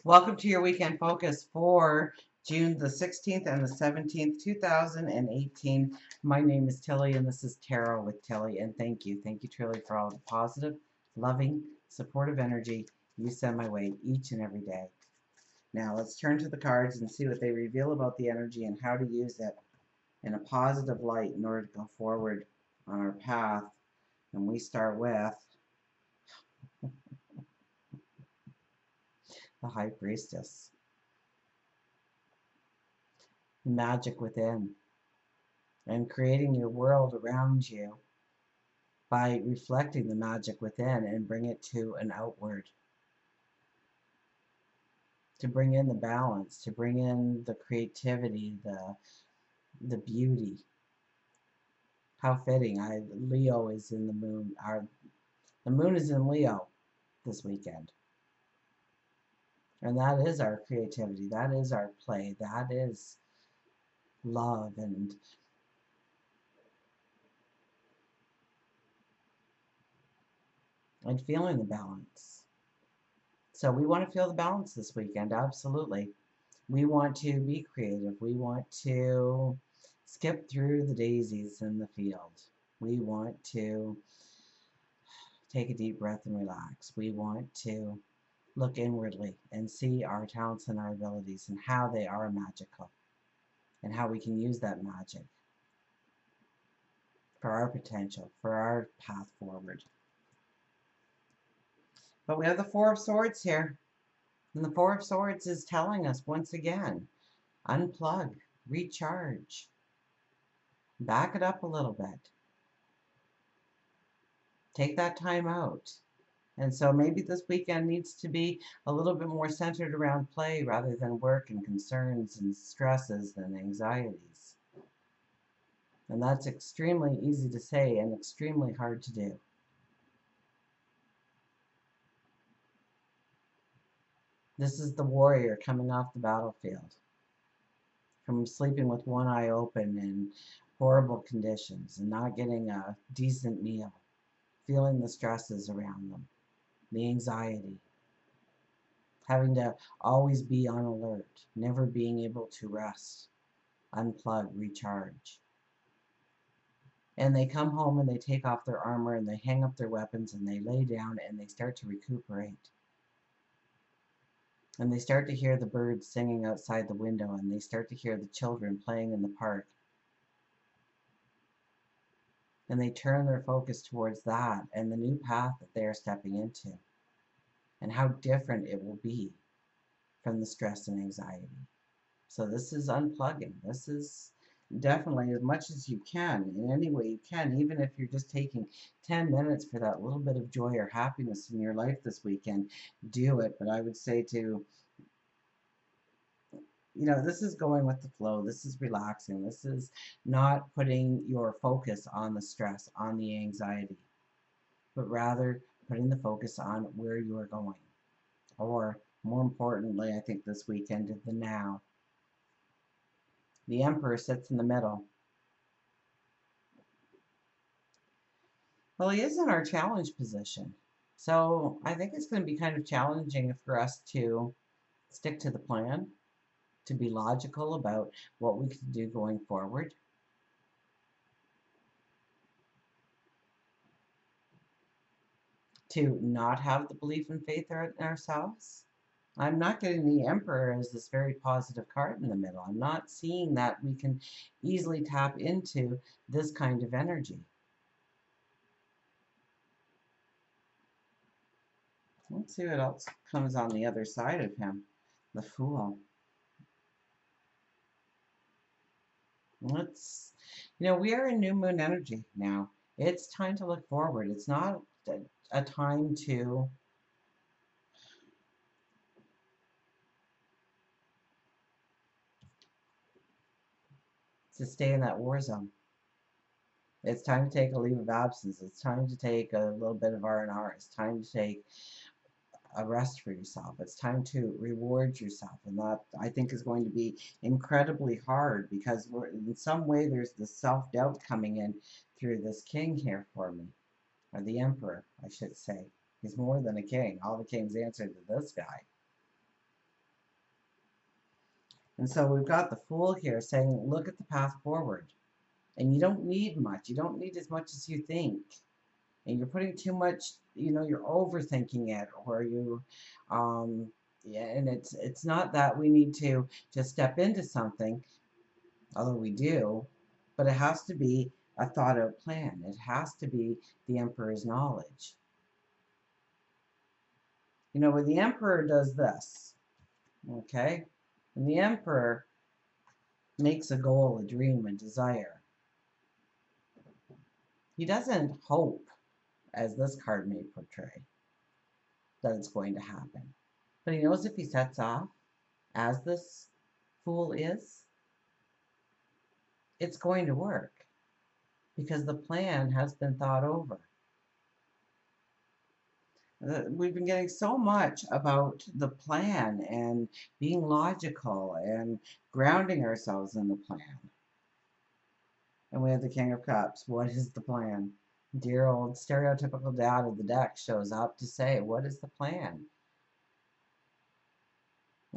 Welcome to your weekend focus for June the 16th and the 17th, 2018. My name is Tilly, and this is Tarot with Tilly. And thank you. Thank you, truly, for all the positive, loving, supportive energy you send my way each and every day. Now, let's turn to the cards and see what they reveal about the energy and how to use it in a positive light in order to go forward on our path. And we start with the High Priestess. Magic within, and creating your world around you by reflecting the magic within and bring it to an outward, to bring in the balance, to bring in the creativity, the beauty. How fitting. Leo is in the moon. The moon is in Leo this weekend. And that is our creativity. That is our play. That is love and feeling the balance. So we want to feel the balance this weekend, absolutely. We want to be creative. We want to skip through the daisies in the field. We want to take a deep breath and relax. We want to look inwardly and see our talents and our abilities and how they are magical and how we can use that magic for our potential, for our path forward. But we have the Four of Swords here. And the Four of Swords is telling us once again, unplug, recharge, back it up a little bit. Take that time out. And so maybe this weekend needs to be a little bit more centered around play rather than work and concerns and stresses and anxieties. And that's extremely easy to say and extremely hard to do. This is the warrior coming off the battlefield from sleeping with one eye open in horrible conditions and not getting a decent meal, feeling the stresses around them, the anxiety, having to always be on alert, never being able to rest, unplug, recharge. And they come home and they take off their armor and they hang up their weapons and they lay down and they start to recuperate. And they start to hear the birds singing outside the window and they start to hear the children playing in the park. And they turn their focus towards that and the new path that they are stepping into and how different it will be from the stress and anxiety. So this is unplugging. This is definitely as much as you can, in any way you can, even if you're just taking 10 minutes for that little bit of joy or happiness in your life this weekend, do it. But I would say to, this is going with the flow. This is relaxing. This is not putting your focus on the stress, on the anxiety, but rather putting the focus on where you are going. Or more importantly, I think this weekend, the now. The Emperor sits in the middle. Well, he is in our challenge position. So I think it's going to be kind of challenging for us to stick to the plan, to be logical about what we can do going forward. To not have the belief and faith in ourselves. I'm not getting the Emperor as this very positive card in the middle. I'm not seeing that we can easily tap into this kind of energy. Let's see what else comes on the other side of him. The Fool. We are in new moon energy now. It's time to look forward. It's not a time to stay in that war zone. It's time to take a leave of absence. It's time to take a little bit of R&R. It's time to take a rest for yourself. It's time to reward yourself. And that, I think, is going to be incredibly hard because in some way there's this self-doubt coming in through this king here for me. Or the Emperor, I should say. He's more than a king. All the kings answer to this guy. And so we've got the Fool here saying, look at the path forward. And you don't need much. You don't need as much as you think. And you're putting too much, you're overthinking it, or yeah, and it's not that we need to just step into something, although we do, but it has to be a thought out plan. It has to be the Emperor's knowledge. When the Emperor does this, okay, when the Emperor makes a goal, a dream, a desire, he doesn't hope, as this card may portray, that it's going to happen. But he knows if he sets off, as this Fool is, it's going to work because the plan has been thought over. We've been getting so much about the plan and being logical and grounding ourselves in the plan. And we have the King of Cups. What is the plan? Dear old stereotypical dad of the deck shows up to say, what is the plan?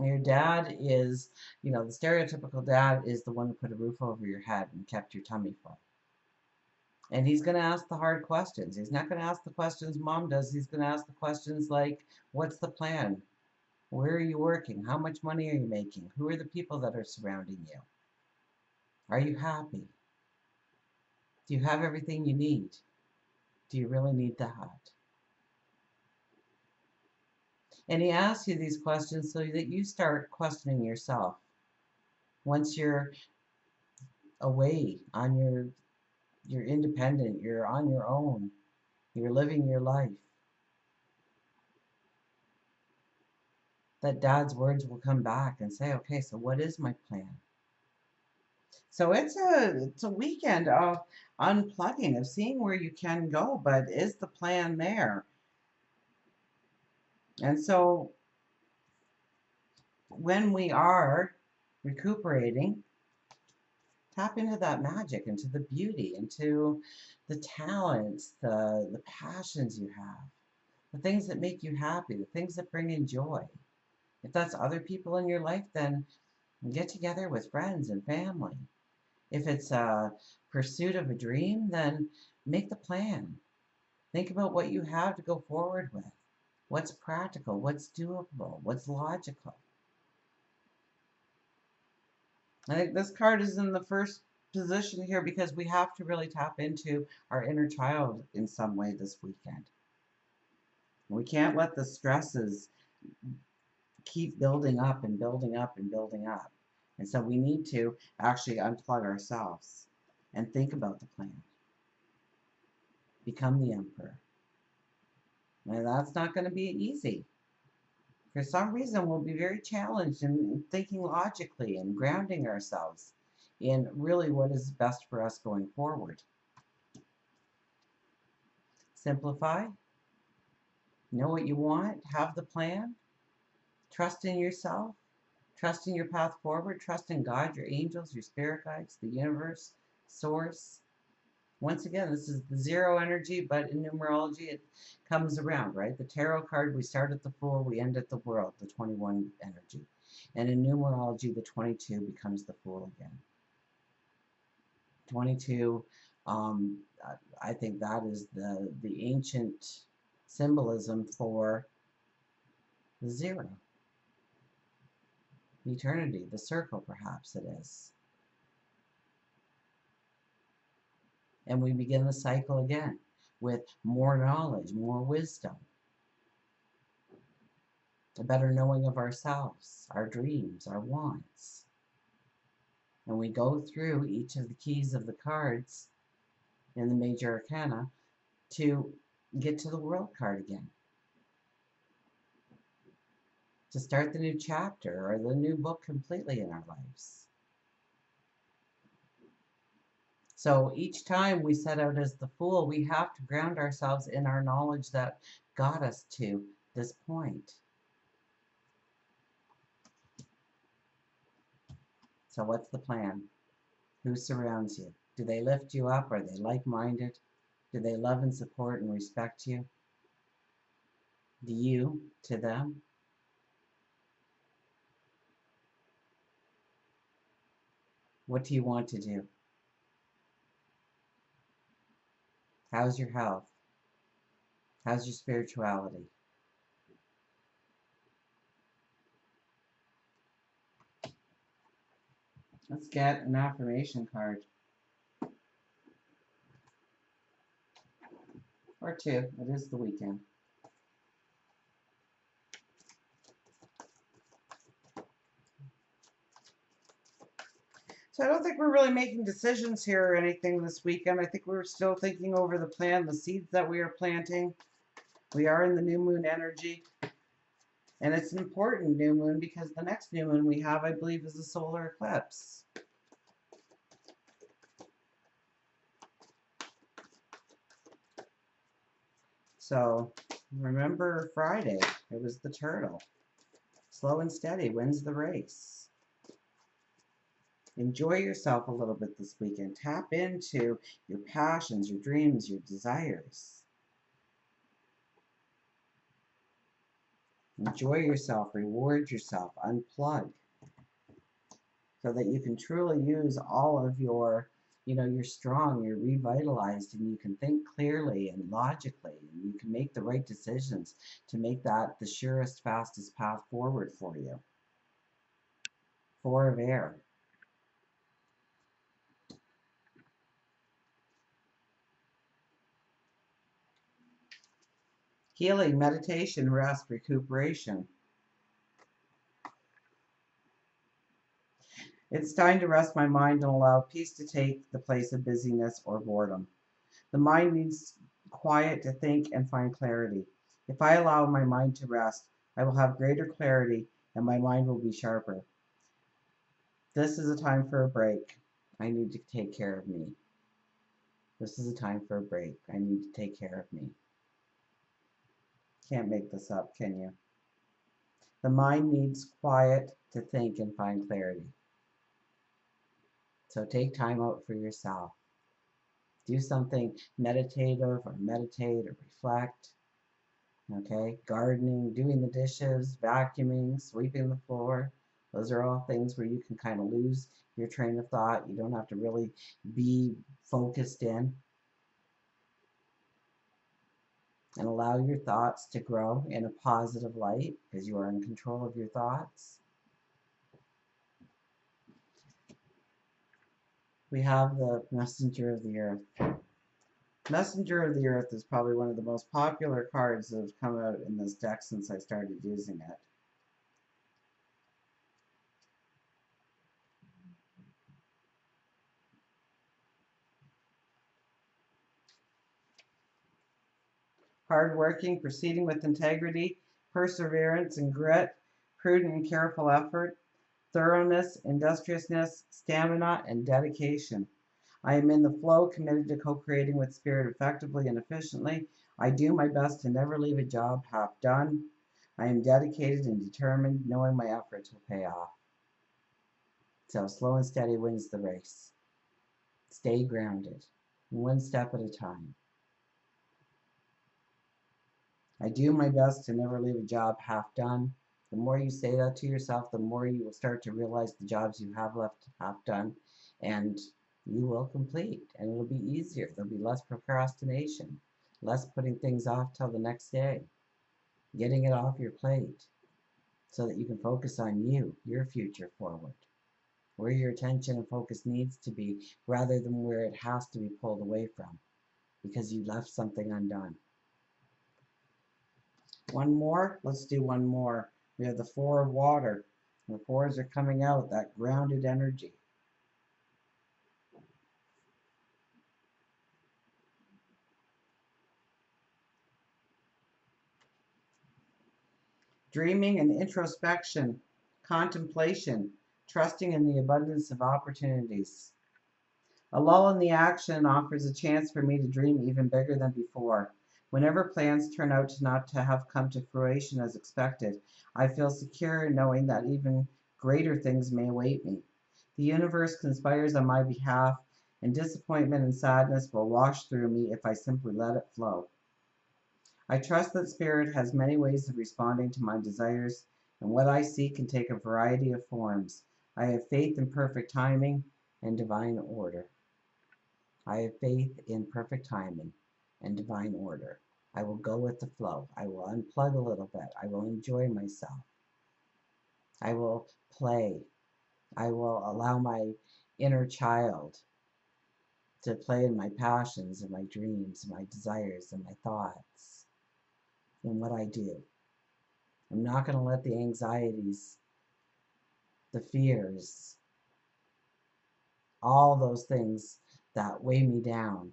Your dad is, the stereotypical dad is the one who put a roof over your head and kept your tummy full. And he's going to ask the hard questions. He's not going to ask the questions mom does. He's going to ask the questions like, what's the plan? Where are you working? How much money are you making? Who are the people that are surrounding you? Are you happy? Do you have everything you need? Do you really need that? And he asks you these questions so that you start questioning yourself. Once you're away on you're independent, you're on your own, you're living your life, that dad's words will come back and say, okay, so what is my plan? So it's a weekend of unplugging, of seeing where you can go, but is the plan there? And so when we are recuperating, tap into that magic, into the beauty, into the talents, the passions you have, the things that make you happy, the things that bring in joy. If that's other people in your life, then get together with friends and family. If it's a pursuit of a dream, then make the plan. Think about what you have to go forward with. What's practical? What's doable? What's logical? I think this card is in the first position here because we have to really tap into our inner child in some way this weekend. We can't let the stresses keep building up and building up and building up. And so we need to actually unplug ourselves and think about the plan. Become the Emperor. Now that's not going to be easy. For some reason, we'll be very challenged in thinking logically and grounding ourselves in really what is best for us going forward. Simplify. Know what you want. Have the plan. Trust in yourself. Trust in your path forward. Trust in God, your angels, your spirit guides, the universe, source. Once again, this is the zero energy, but in numerology, it comes around, right? The tarot card, we start at the Fool, we end at the World, the 21 energy. And in numerology, the 22 becomes the Fool again. 22, I think that is the ancient symbolism for the zero. Eternity, the circle, perhaps it is. And we begin the cycle again with more knowledge, more wisdom, a better knowing of ourselves, our dreams, our wants. And we go through each of the keys of the cards in the major arcana to get to the World card again. To start the new chapter or the new book completely in our lives. So each time we set out as the Fool, we have to ground ourselves in our knowledge that got us to this point. So what's the plan? Who surrounds you? Do they lift you up? Are they like-minded? Do they love and support and respect you? Do you to them? What do you want to do? How's your health? How's your spirituality? Let's get an affirmation card. Or two. It is the weekend. So I don't think we're really making decisions here or anything this weekend. I think we're still thinking over the plan, the seeds that we are planting. We are in the new moon energy. And it's an important new moon because the next new moon we have, I believe, is a solar eclipse. So remember Friday, it was the turtle. Slow and steady wins the race. Enjoy yourself a little bit this weekend. Tap into your passions, your dreams, your desires. Enjoy yourself, reward yourself, unplug, so that you can truly use all of your, you're strong, you're revitalized, and you can think clearly and logically, and you can make the right decisions to make that the surest, fastest path forward for you. Four of air. Healing, meditation, rest, recuperation. It's time to rest my mind and allow peace to take the place of busyness or boredom. The mind needs quiet to think and find clarity. If I allow my mind to rest, I will have greater clarity and my mind will be sharper. This is a time for a break. I need to take care of me. This is a time for a break. I need to take care of me. Can't make this up, can you? The mind needs quiet to think and find clarity. So take time out for yourself. Do something meditative or meditate or reflect. Okay, gardening, doing the dishes, vacuuming, sweeping the floor. Those are all things where you can kind of lose your train of thought. You don't have to really be focused in. And allow your thoughts to grow in a positive light because you are in control of your thoughts. We have the Messenger of the Earth. Messenger of the Earth is probably one of the most popular cards that have come out in this deck since I started using it. Hardworking, proceeding with integrity, perseverance and grit, prudent and careful effort, thoroughness, industriousness, stamina, and dedication. I am in the flow, committed to co-creating with spirit effectively and efficiently. I do my best to never leave a job half done. I am dedicated and determined, knowing my efforts will pay off. So slow and steady wins the race. Stay grounded, one step at a time. I do my best to never leave a job half done. The more you say that to yourself, the more you will start to realize the jobs you have left half done, and you will complete, and it'll be easier. There'll be less procrastination, less putting things off till the next day, getting it off your plate so that you can focus on you, your future forward, where your attention and focus needs to be rather than where it has to be pulled away from because you left something undone. One more? Let's do one more. We have the Four of Water. The fours are coming out, that grounded energy. Dreaming and introspection, contemplation, trusting in the abundance of opportunities. A lull in the action offers a chance for me to dream even bigger than before. Whenever plans turn out not to have come to fruition as expected, I feel secure knowing that even greater things may await me. The universe conspires on my behalf, and disappointment and sadness will wash through me if I simply let it flow. I trust that Spirit has many ways of responding to my desires, and what I seek can take a variety of forms. I have faith in perfect timing, and divine order. I have faith in perfect timing and divine order. I will go with the flow. I will unplug a little bit. I will enjoy myself. I will play. I will allow my inner child to play in my passions and my dreams and my desires and my thoughts and what I do. I'm not going to let the anxieties, the fears, all those things that weigh me down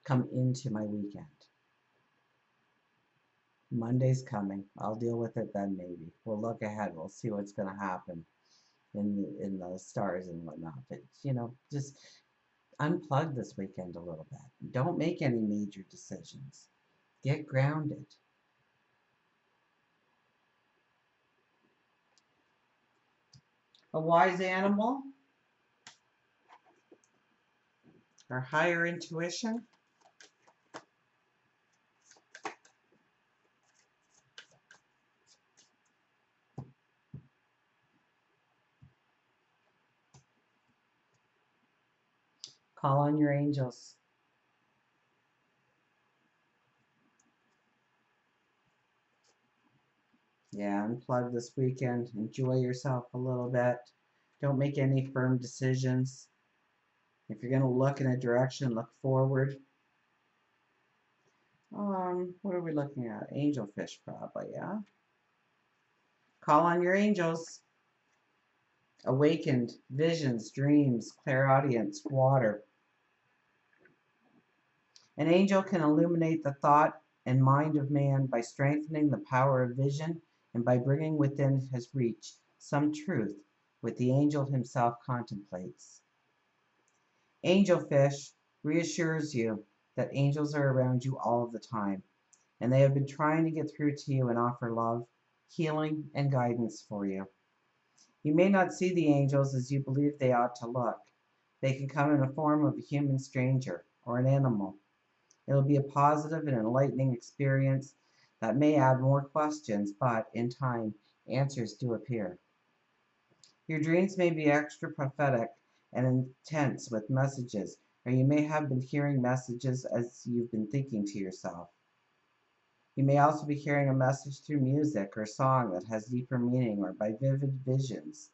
come into my weekend. Monday's coming. I'll deal with it then maybe. We'll look ahead. We'll see what's going to happen in the stars and whatnot. But, just unplug this weekend a little bit. Don't make any major decisions. Get grounded. A wise animal, or higher intuition. Call on your angels. Yeah, unplug this weekend. Enjoy yourself a little bit. Don't make any firm decisions. If you're going to look in a direction, look forward. What are we looking at? Angelfish, probably, yeah? Call on your angels. Awakened, visions, dreams, clairaudience, water. An angel can illuminate the thought and mind of man by strengthening the power of vision and by bringing within his reach some truth which the angel himself contemplates. Angelfish reassures you that angels are around you all of the time, and they have been trying to get through to you and offer love, healing, and guidance for you. You may not see the angels as you believe they ought to look. They can come in the form of a human stranger or an animal. It will be a positive and enlightening experience that may add more questions, but in time, answers do appear. Your dreams may be extra prophetic and intense with messages, or you may have been hearing messages as you've been thinking to yourself. You may also be hearing a message through music or song that has deeper meaning or by vivid visions.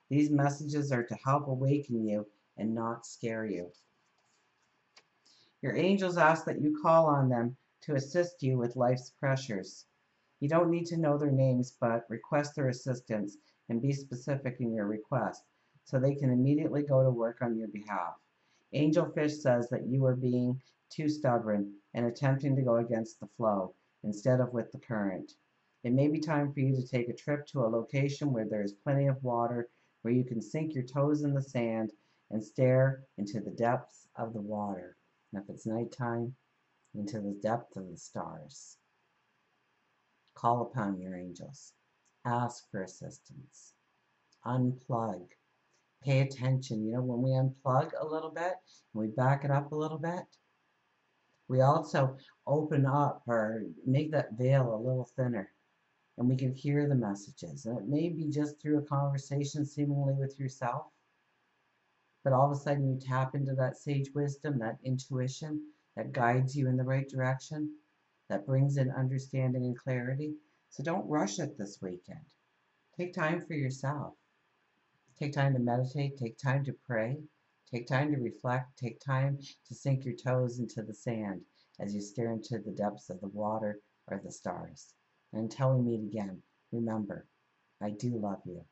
These messages are to help awaken you and not scare you. Your angels ask that you call on them to assist you with life's pressures. You don't need to know their names, but request their assistance and be specific in your request so they can immediately go to work on your behalf. Angelfish says that you are being too stubborn and attempting to go against the flow instead of with the current. It may be time for you to take a trip to a location where there is plenty of water, where you can sink your toes in the sand and stare into the depths of the water. And if it's nighttime, into the depth of the stars. Call upon your angels. Ask for assistance. Unplug. Pay attention. When we unplug a little bit and we back it up a little bit, we also open up or make that veil a little thinner and we can hear the messages. And it may be just through a conversation seemingly with yourself, but all of a sudden you tap into that sage wisdom, that intuition that guides you in the right direction, that brings in understanding and clarity. So don't rush it this weekend. Take time for yourself. Take time to meditate, take time to pray, take time to reflect, take time to sink your toes into the sand as you stare into the depths of the water or the stars. And until we meet again, remember, I do love you.